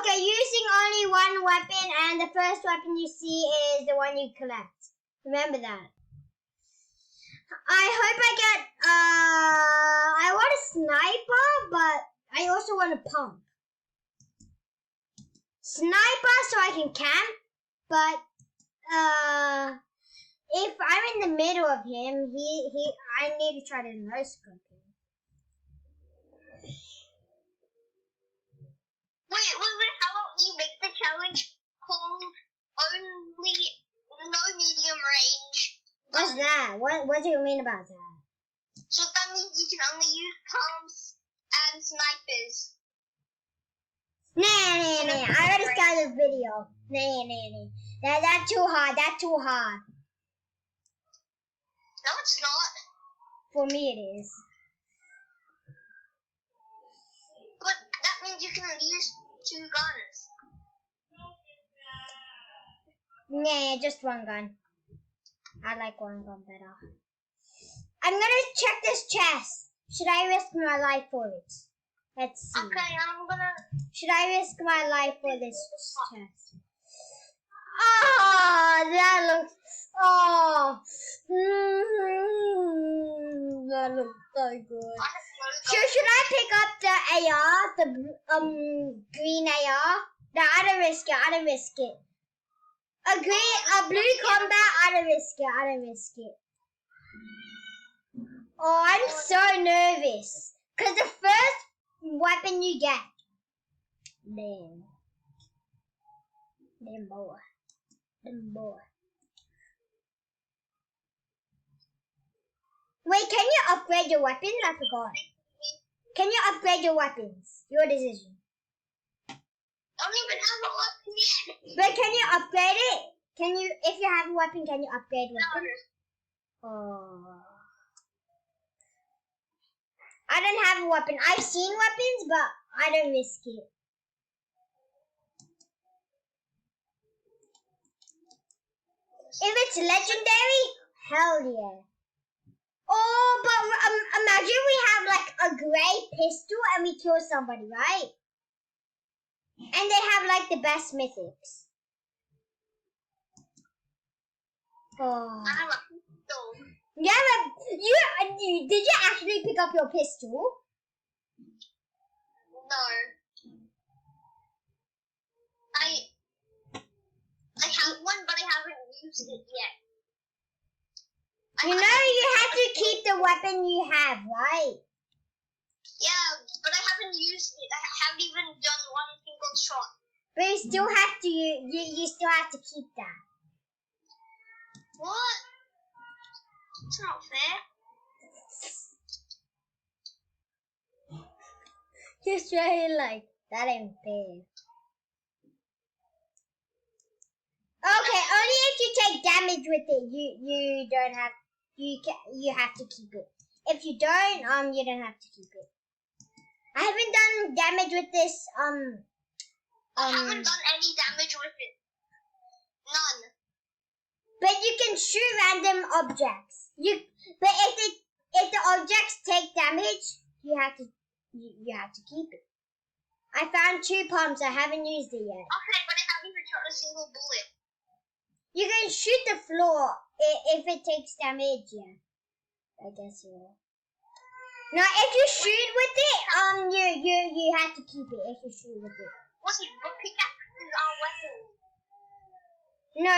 Okay, using only one weapon, and the first weapon you see is the one you collect. Remember that. I hope I get, I want a sniper, but I also want a pump. Sniper so I can camp, but, if I'm in the middle of him, I need to try to no-scope him. Wait, how about you make the challenge called only no medium range? What's that? What do you mean about that? So that means you can only use pumps and snipers. Nah. I already started the video. Nah. That's too hard. No, it's not. For me, it is. But that means you can use 2 guns. Nah, just one gun. I like one gun better. I'm gonna check this chest. Should I risk my life for it? Let's see. Okay, I'm gonna... Should I risk my life for this chest? Oh, that looks... Oh. That looks so good. Should I pick up the AR? The green AR? No, I don't risk it. A blue combat, I don't risk it. Oh, I'm so nervous. Because the first weapon you get. Damn boy. Wait, can you upgrade your weapons? I forgot. Can you upgrade your weapons? Your decision. I don't even have a weapon yet. But can you upgrade it? If you have a weapon, can you upgrade weapons? No. Oh. I don't have a weapon. I've seen weapons, but I don't risk it. If it's legendary, hell yeah. Oh, but imagine we have like a gray pistol and we kill somebody, right? And they have like the best mythics. Oh. I have a pistol. Yeah, but did you actually pick up your pistol? No. I have one, but I haven't used it yet. You have to keep the weapon you have, right? Yeah, but I haven't used it. I haven't even done one single shot. But you still have to. You still have to keep that. What? It's not fair. Just really like that ain't fair. Okay, only if you take damage with it, you don't have you have to keep it. If you don't, you don't have to keep it. I haven't done damage with this I haven't done any damage with it. None. But you can shoot random objects. But if the objects take damage, you have to keep it. I found 2 pumps. I haven't used it yet. Okay, but I haven't even shot a single bullet. You can shoot the floor if it takes damage, yeah. I guess you will. No, if you shoot with it, you have to keep it if you shoot with it. What's it? But pickaxes are weapons. No,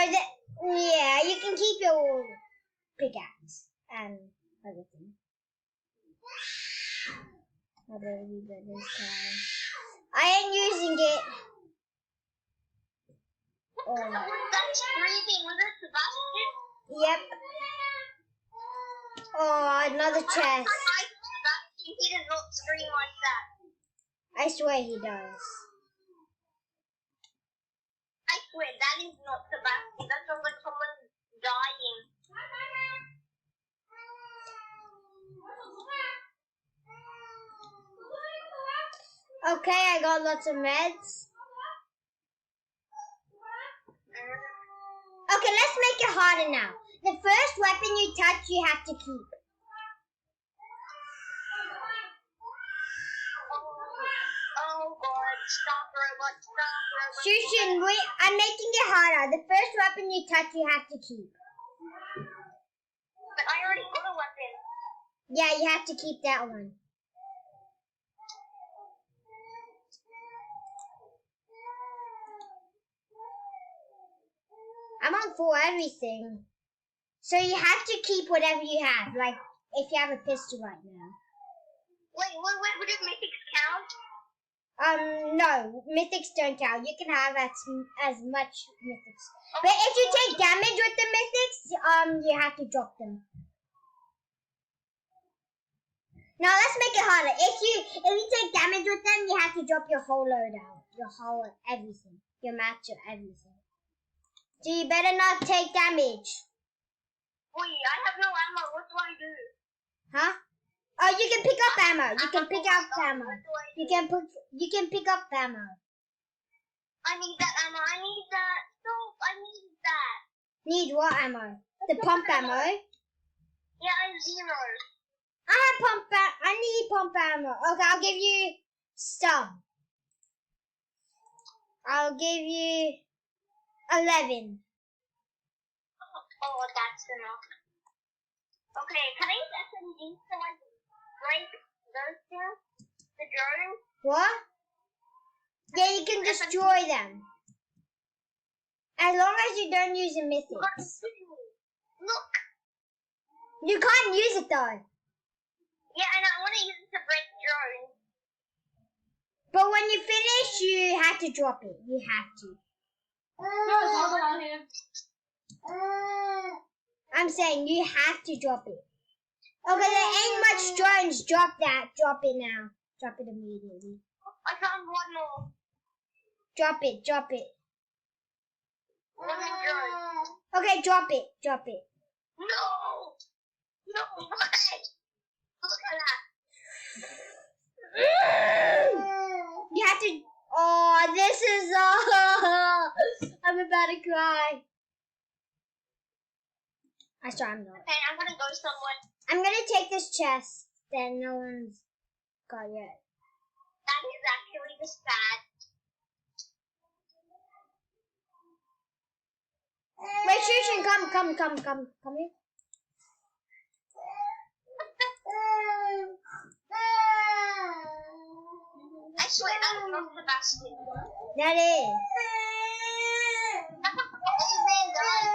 yeah, you can keep your pickaxe and everything. I ain't using it. Oh. That's screaming. Was that Sebastian? Yep. Oh, another chest. Sebastian, he does not scream like that. I swear he does. I swear, that is not Sebastian. That sounds like someone dying. Okay, I got lots of meds. Okay, let's make it harder now. The first weapon you touch, you have to keep. Oh god, stop robot, stop robot. Shushin, wait, I'm making it harder. The first weapon you touch, you have to keep. But I already got a weapon. Yeah, you have to keep that one. I'm on full everything. So you have to keep whatever you have. Like, if you have a pistol right now. Wait, would it mythics count? No, mythics don't count. You can have as much mythics. But if you take damage with the mythics, you have to drop them. Now let's make it harder. If you take damage with them, you have to drop your whole loadout, your whole everything, your match, your everything. So you better not take damage. Wait, I have no ammo. What do I do? Huh? Oh, you can pick up ammo. You can pick up ammo. What do I do? You can pick up ammo. I need that ammo. I need that. Stop. I need that. Need what ammo? The pump ammo. Yeah, I have 0. I need pump ammo. Okay, I'll give you some. I'll give you 11. Oh, that's enough. Okay, can I use SMG to like break those two? The drone? What? Yeah, you can destroy them. As long as you don't use the mythics. Look. You can't use it though. Yeah, and I want to use it to break drones. But when you finish, you have to drop it. You have to. I'm saying you have to drop it. Okay, there ain't much drones. Drop that. Drop it now. Drop it immediately. I found one more. Drop it. Drop it. One drone. Okay, drop it. Drop it. No! No way! Look at that. You have to. Oh, this is. I'm about to cry. Actually, I'm not. Okay, I'm gonna go somewhere. I'm gonna take this chest that no one's got yet. That is actually the sad. Wait, Shushin, come here. I swear that's not Sebastian. That is. That's not the old man guy.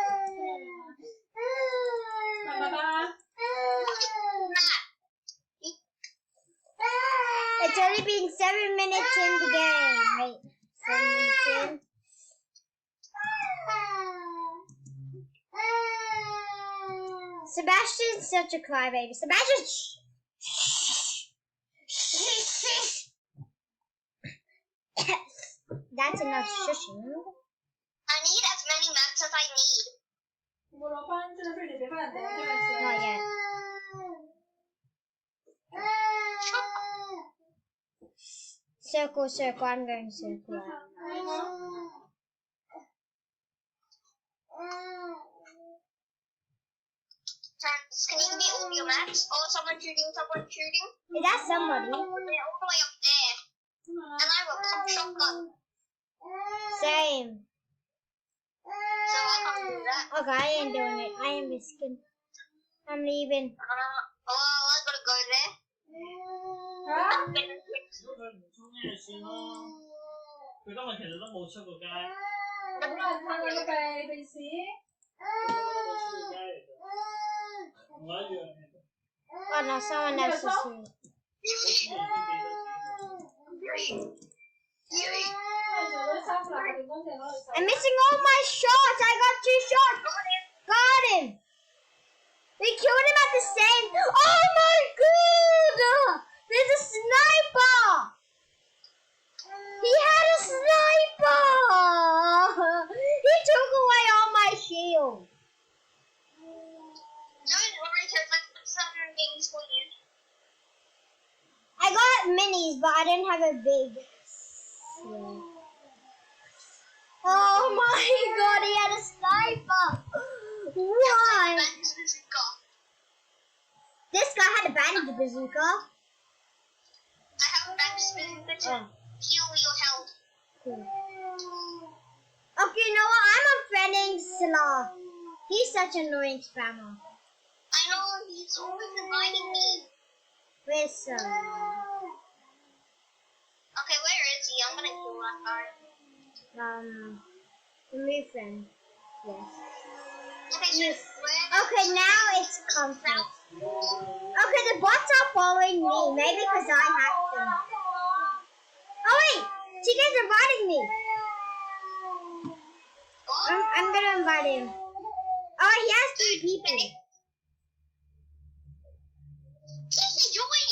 It's only been 7 minutes in the game. Wait, 7 minutes in. Sebastian's such a crybaby. Sebastian, shh. That's enough shushing. I need as many maps as I need. Not yet. Circle, I'm going circle. Can you give me all your maps? Oh, someone shooting. Is that somebody? They're all the way up there. And I have a pump shotgun. Same. So I can't do that. Okay, I ain't doing it. I am risking. I'm leaving. I gotta go there. Oh no, someone else is here. I'm missing all my shots. I got 2 shots. Got him. We killed him at the same. Oh my god! There's a sniper. He had a sniper. He took away all my shield. Don't worry, because I put some things for you. I got minis, but I didn't have a big. Yeah. Oh my god, he had a sniper! Why? This guy had a bandage bazooka. I have a bandage bazooka too. Oh. heal your health. Cool. Okay, you know what? I'm unfriending Salah. He's such an annoying spammer. I know, he's always inviting me. Where's Salah? Okay, where is he? I'm gonna kill that guy. Remove friend. Yes. Okay, so Yes. where? Okay, now it's comfort. Okay, the bots are following me. Maybe because I hacked them. Oh wait! Chica's inviting me. I'm gonna invite him. Oh, he has 3 people. Chica, join!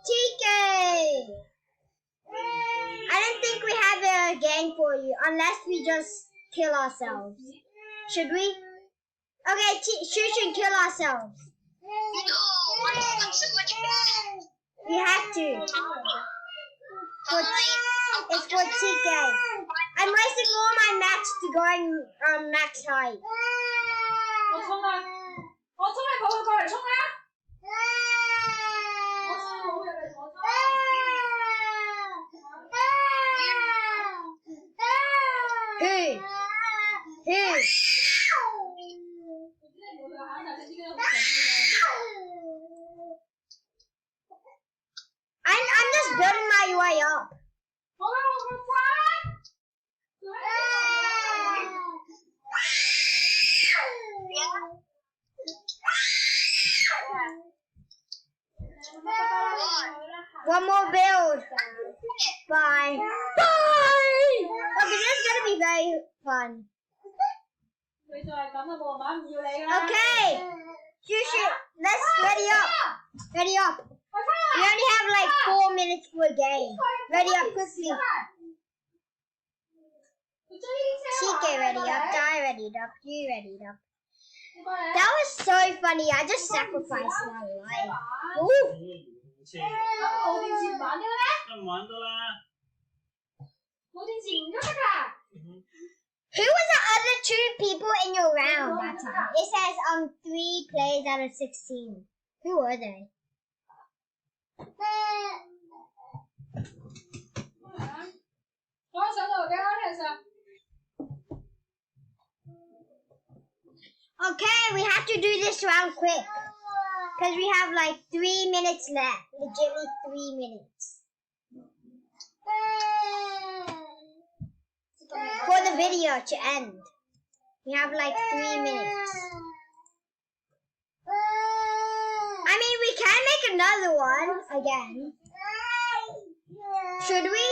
TK! I don't think we have a gang for you unless we just kill ourselves. Should we? Okay, shoot, kill ourselves. No, I'm so much fun. We have to. It's for TK. I'm wasting all my max to going max height. 我冲啊！我冲你，佢會過嚟衝啊！我衝好嘅，你我衝。Hey! Hey! I'm just building my way up. 好啦，我個花。One more build. Bye. Bye! Okay, this is gonna be very fun. 你就係咁啦，冇媽唔要你啦。 Okay. Shoot. Let's ready up. Ready up. We only have like 4 minutes for a game. Ready up quickly. TK ready up. Die ready up. You ready up. That was so funny. I just sacrificed my life. Ooh. 冇電池唔玩得啦咩？唔玩得啦。冇電池唔喐得㗎。 Who was the other 2 people in your round that time? It says 3 players out of 16. Who were they? Okay, we have to do this round quick. Because we have like 3 minutes left. Legitimately 3 minutes. For the video to end. We have like 3 minutes. I mean, we can make another one again. Should we?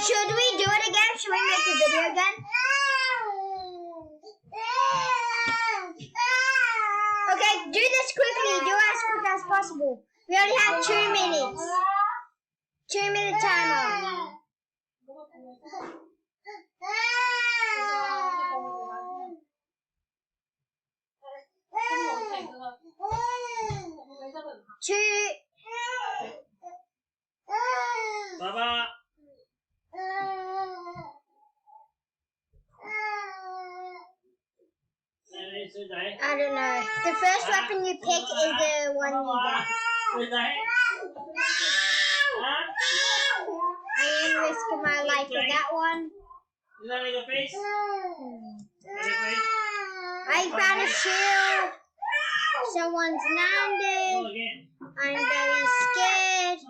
Should we do it again? Should we make the video again? Okay, do this quickly. Do it as quick as possible. We only have 2 minutes. 2 minute timer. Two. 爸爸。I don't know. The first weapon you pick is the one you get. 女仔。I am risking my life for that one. Is that like a face? I found a shield. Someone's landing. I'm very scared.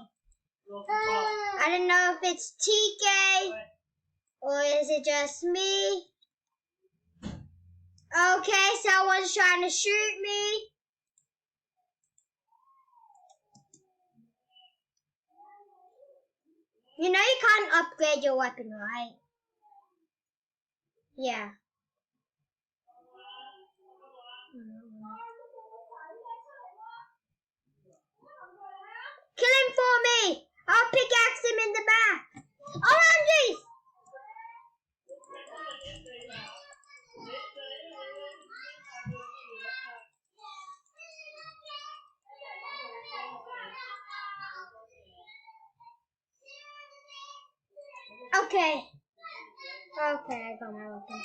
I don't know if it's TK or is it just me. Okay, someone's trying to shoot me. You know you can't upgrade your weapon, right? Yeah. Kill him for me! I'll pickaxe him in the back. Oh, Andres! Okay. Okay, I got my weapon.